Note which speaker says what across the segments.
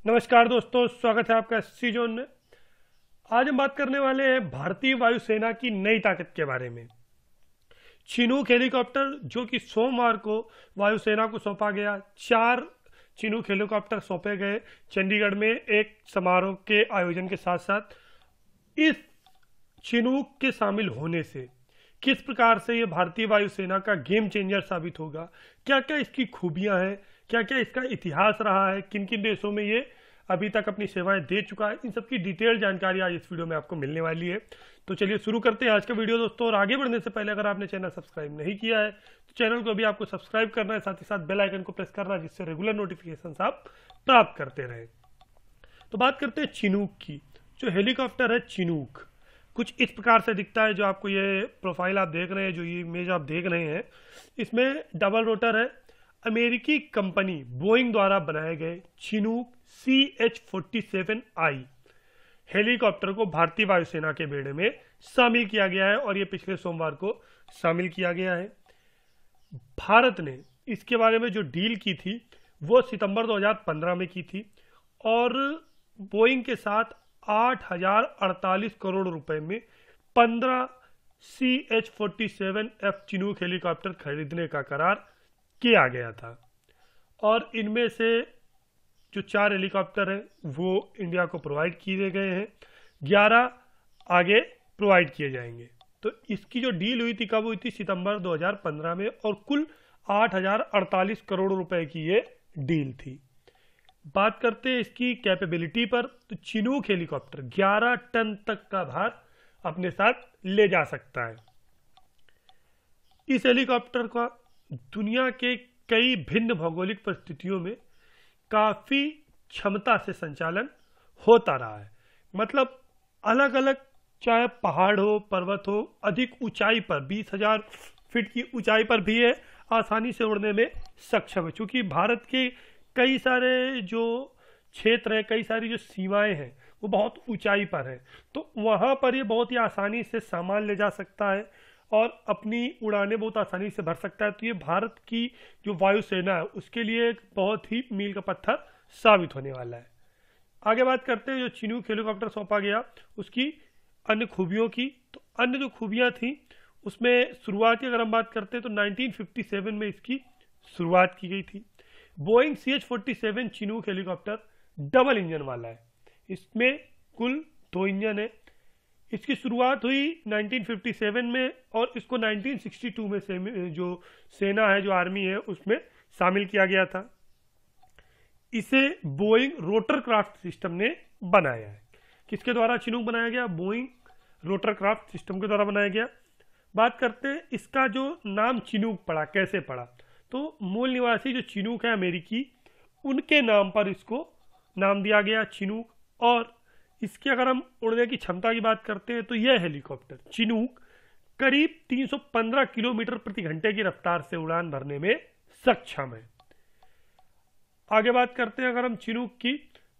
Speaker 1: नमस्कार दोस्तों, स्वागत है आपका सी जोन में। आज हम बात करने वाले हैं भारतीय वायुसेना की नई ताकत के बारे में। चिनूक हेलीकॉप्टर जो कि सोमवार को वायुसेना को सौंपा गया। 4 चिनूक हेलीकॉप्टर सौंपे गए चंडीगढ़ में एक समारोह के आयोजन के साथ साथ। इस चिनूक के शामिल होने से किस प्रकार से ये भारतीय वायुसेना का गेम चेंजर साबित होगा, क्या क्या इसकी खूबियां हैं, क्या क्या इसका इतिहास रहा है, किन किन देशों में ये अभी तक अपनी सेवाएं दे चुका है, इन सब की डिटेल जानकारी आज इस वीडियो में आपको मिलने वाली है। तो चलिए शुरू करते हैं आज का वीडियो दोस्तों। और आगे बढ़ने से पहले अगर आपने चैनल सब्सक्राइब नहीं किया है तो चैनल को अभी आपको सब्सक्राइब करना है, साथ ही साथ बेल आइकन को प्रेस करना है जिससे रेगुलर नोटिफिकेशन आप प्राप्त करते रहें। तो बात करते हैं चिनूक की। जो हेलीकॉप्टर है चिनूक कुछ इस प्रकार से दिखता है। जो आपको ये प्रोफाइल आप देख रहे हैं, जो ये इमेज आप देख रहे हैं, इसमें डबल रोटर है। अमेरिकी कंपनी बोइंग द्वारा बनाए गए चिनूक CH-47I हेलीकॉप्टर को भारतीय वायुसेना के बेड़े में शामिल किया गया है और ये पिछले सोमवार को शामिल किया गया है। भारत ने इसके बारे में जो डील की थी वो सितंबर 2015 में की थी और बोइंग के साथ 8,048 करोड़ रुपए में 15 CH-47F चिनूक हेलीकॉप्टर खरीदने का करार किया गया था। और इनमें से जो 4 हेलीकॉप्टर हैं वो इंडिया को प्रोवाइड किए गए हैं, 11 आगे प्रोवाइड किए जाएंगे। तो इसकी जो डील हुई थी कब हुई थी? सितंबर 2015 में, और कुल 8,048 करोड़ रुपए की ये डील थी। बात करते हैं इसकी कैपेबिलिटी पर, तो चिनूक हेलीकॉप्टर 11 टन तक का भार अपने साथ ले जा सकता है। इस हेलीकॉप्टर का दुनिया के कई भिन्न भौगोलिक परिस्थितियों में काफी क्षमता से संचालन होता रहा है। मतलब अलग अलग, चाहे पहाड़ हो, पर्वत हो, अधिक ऊंचाई पर 20,000 फीट की ऊंचाई पर भी है आसानी से उड़ने में सक्षम है। क्योंकि भारत के कई सारे जो क्षेत्र है, कई सारी जो सीमाएं हैं वो बहुत ऊंचाई पर है, तो वहां पर ये बहुत ही आसानी से सामान ले जा सकता है और अपनी उड़ानें बहुत आसानी से भर सकता है। तो ये भारत की जो वायुसेना है उसके लिए एक बहुत ही मील का पत्थर साबित होने वाला है। आगे बात करते हैं जो चिनूक हेलीकॉप्टर सौंपा गया उसकी अन्य खूबियों की। तो अन्य जो खूबियां थी उसमें शुरुआत की अगर हम बात करते हैं तो 1957 में इसकी शुरुआत की गई थी। Boeing CH-47 Chinook helicopter double engine वाला है। इसमें कुल 2 इंजन है। इसकी शुरुआत हुई 1957 में और इसको 1962 में जो सेना है, जो आर्मी है, उसमें शामिल किया गया था। इसे बोइंग रोटरक्राफ्ट सिस्टम ने बनाया है। किसके द्वारा चिनूक बनाया गया? बोइंग रोटरक्राफ्ट सिस्टम के द्वारा बनाया गया। बात करते हैं इसका जो नाम चिनूक पड़ा, कैसे पड़ा? तो मूल निवासी जो चिनूक है अमेरिकी, उनके नाम पर इसको नाम दिया गया चिनूक। और इसकी अगर हम उड़ने की क्षमता की बात करते हैं तो यह हेलीकॉप्टर चिनूक करीब 315 किलोमीटर प्रति घंटे की रफ्तार से उड़ान भरने में सक्षम है। आगे बात करते हैं अगर हम चिनूक की,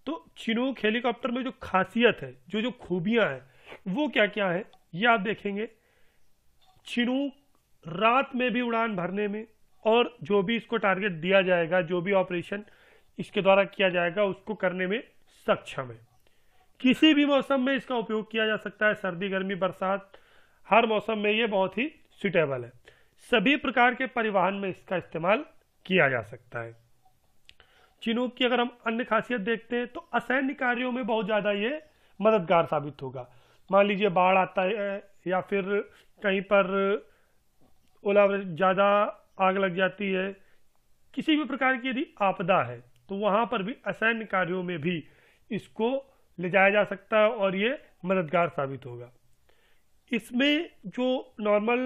Speaker 1: तो चिनूक हेलीकॉप्टर में जो खासियत है, जो जो खूबियां हैं, वो क्या क्या है ये आप देखेंगे। चिनूक रात में भी उड़ान भरने में और जो भी इसको टारगेट दिया जाएगा, जो भी ऑपरेशन इसके द्वारा किया जाएगा, उसको करने में सक्षम है। किसी भी मौसम में इसका उपयोग किया जा सकता है, सर्दी, गर्मी, बरसात, हर मौसम में ये बहुत ही सुटेबल है। सभी प्रकार के परिवहन में इसका इस्तेमाल किया जा सकता है। चिनूक की अगर हम अन्य खासियत देखते हैं तो असैन्य कार्यों में बहुत ज़्यादा ये मददगार साबित होगा। मान लीजिए बाढ़ आता है या फिर कहीं पर ओलावृष्टि, ज़्यादा आग लग जाती है, किसी भी प्रकार की यदि आपदा है तो वहाँ पर भी असैन्य कार्यों में भी इसको ले जाया जा सकता है और ये मददगार साबित होगा। इसमें जो नॉर्मल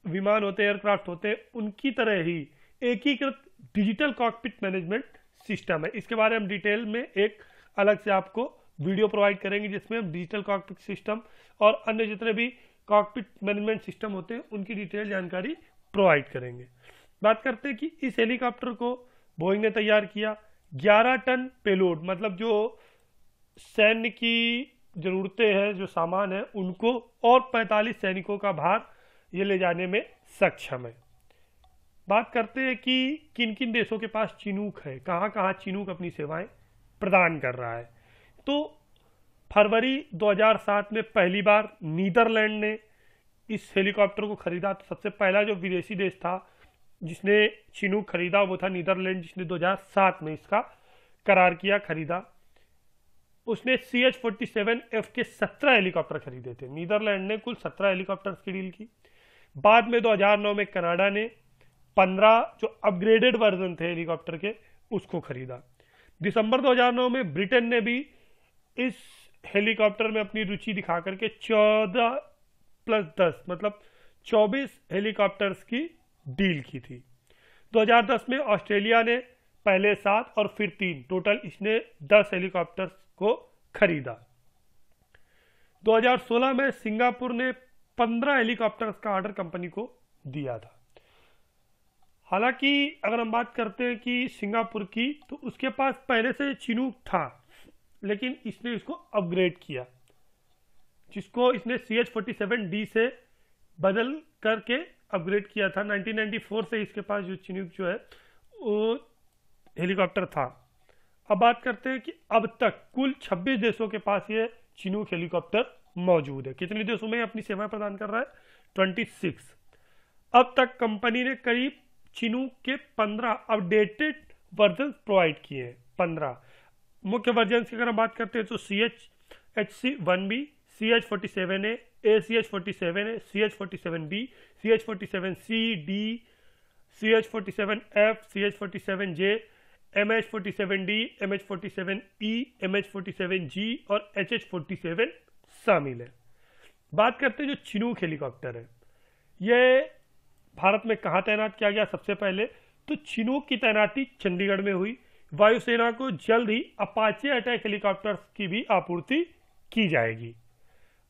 Speaker 1: विमान होते हैं, एयरक्राफ्ट होते हैं, उनकी तरह ही एकीकृत डिजिटल कॉकपिट मैनेजमेंट सिस्टम है। इसके बारे में हम डिटेल में एक अलग से आपको वीडियो प्रोवाइड करेंगे जिसमें हम डिजिटल कॉकपिट सिस्टम और अन्य जितने भी कॉकपिट मैनेजमेंट सिस्टम होते हैं उनकी डिटेल जानकारी प्रोवाइड करेंगे। बात करते हैं कि इस हेलीकॉप्टर को बोइंग ने तैयार किया। 11 टन पेलोड, मतलब जो सैन्य की जरूरतें हैं, जो सामान है, उनको और 45 सैनिकों का भार ये ले जाने में सक्षम है। बात करते हैं कि किन किन देशों के पास चिनूक है, कहाँ कहाँ चिनूक अपनी सेवाएं प्रदान कर रहा है। तो फरवरी 2007 में पहली बार नीदरलैंड ने इस हेलीकॉप्टर को खरीदा। तो सबसे पहला जो विदेशी देश था जिसने चिनूक खरीदा वो था नीदरलैंड, जिसने 2007 में इसका करार किया, खरीदा। उसने CH-47F के 17 हेलीकॉप्टर खरीदे थे। नीदरलैंड ने कुल 17 हेलीकॉप्टर्स की डील की। बाद में 2009 में कनाडा ने 15 जो अपग्रेडेड वर्जन थे हेलीकॉप्टर के उसको खरीदा। दिसंबर 2009 में ब्रिटेन ने भी इस हेलीकॉप्टर में अपनी रुचि दिखा करके 14+10 मतलब 24 हेलीकॉप्टर्स की डील की थी। 2010 में ऑस्ट्रेलिया ने पहले 7 और फिर 3 टोटल इसने 10 हेलीकॉप्टर्स को खरीदा। 2016 में सिंगापुर ने 15 हेलीकॉप्टर्स का ऑर्डर कंपनी को दिया था। हालांकि अगर हम बात करते हैं कि सिंगापुर की, तो उसके पास पहले से चिनूक था, लेकिन इसने इसको अपग्रेड किया, जिसको इसने CH-47D से बदल करके अपग्रेड किया था। 1994 से इसके पास जो चिनूक जो है वो हेलीकॉप्टर था। अब बात करते हैं कि अब तक कुल 26 देशों के पास ये चिनूक हेलीकॉप्टर मौजूद है। कितने देशों में अपनी सेवा प्रदान कर रहा है? 26। अब तक कंपनी ने करीब चिनूक के 15 अपडेटेड वर्जन प्रोवाइड किए हैं। 15 मुख्य वर्जन की अगर हम बात करते हैं तो CH-HC-1B, CH-47A, ACH-47A, CH-47B, CH-47C-D, CH-47F, CH-47J, MH-47D, MH-47E, MH-47G और HH-47 शामिल है। बात करते हैं जो चिनूक हेलीकॉप्टर है, ये भारत में कहाँ तैनात किया गया? सबसे पहले तो चिनूक की तैनाती चंडीगढ़ में हुई। वायुसेना को जल्द ही अपाचे अटैक हेलीकॉप्टर्स की भी आपूर्ति की जाएगी।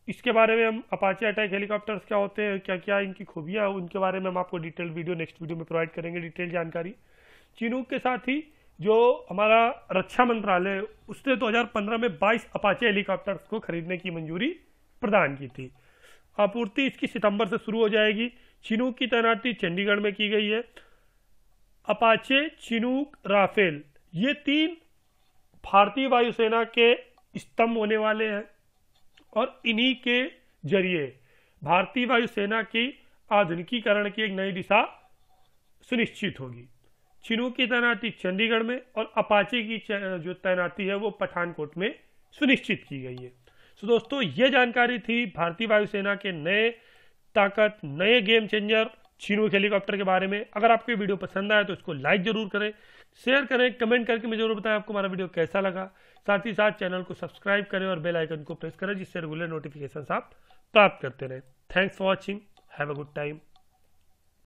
Speaker 1: इसके बारे में हम अपाचे अटैक हेलीकॉप्टर्स क्या होते हैं, क्या क्या इनकी खूबियाँ, उनके बारे में हम आपको डिटेल वीडियो नेक्स्ट वीडियो में प्रोवाइड करेंगे, डिटेल जानकारी। चिनूक के साथ ही जो हमारा रक्षा मंत्रालय उसने 2015 में 22 अपाचे हेलीकॉप्टर्स को खरीदने की मंजूरी प्रदान की थी। आपूर्ति इसकी सितंबर से शुरू हो जाएगी। चिनूक की तैनाती चंडीगढ़ में की गई है। अपाचे, चिनूक, राफेल ये 3 भारतीय वायुसेना के स्तंभ होने वाले हैं और इन्हीं के जरिए भारतीय वायुसेना की आधुनिकीकरण की एक नई दिशा सुनिश्चित होगी। चिनूक की तैनाती चंडीगढ़ में और अपाचे की जो तैनाती है वो पठानकोट में सुनिश्चित की गई है। तो दोस्तों ये जानकारी थी भारतीय वायुसेना के नए ताकत, नए गेम चेंजर चिनूक हेलीकॉप्टर के बारे में। अगर आपको ये वीडियो पसंद आया तो इसको लाइक जरूर करें, शेयर करें, कमेंट करके मुझे जरूर बताएं आपको हमारा वीडियो कैसा लगा। साथ ही साथ चैनल को सब्सक्राइब करें और बेल आइकन को प्रेस करें, जिससे रेगुलर नोटिफिकेशन आप प्राप्त करते रहें। Thanks for watching, have a good time.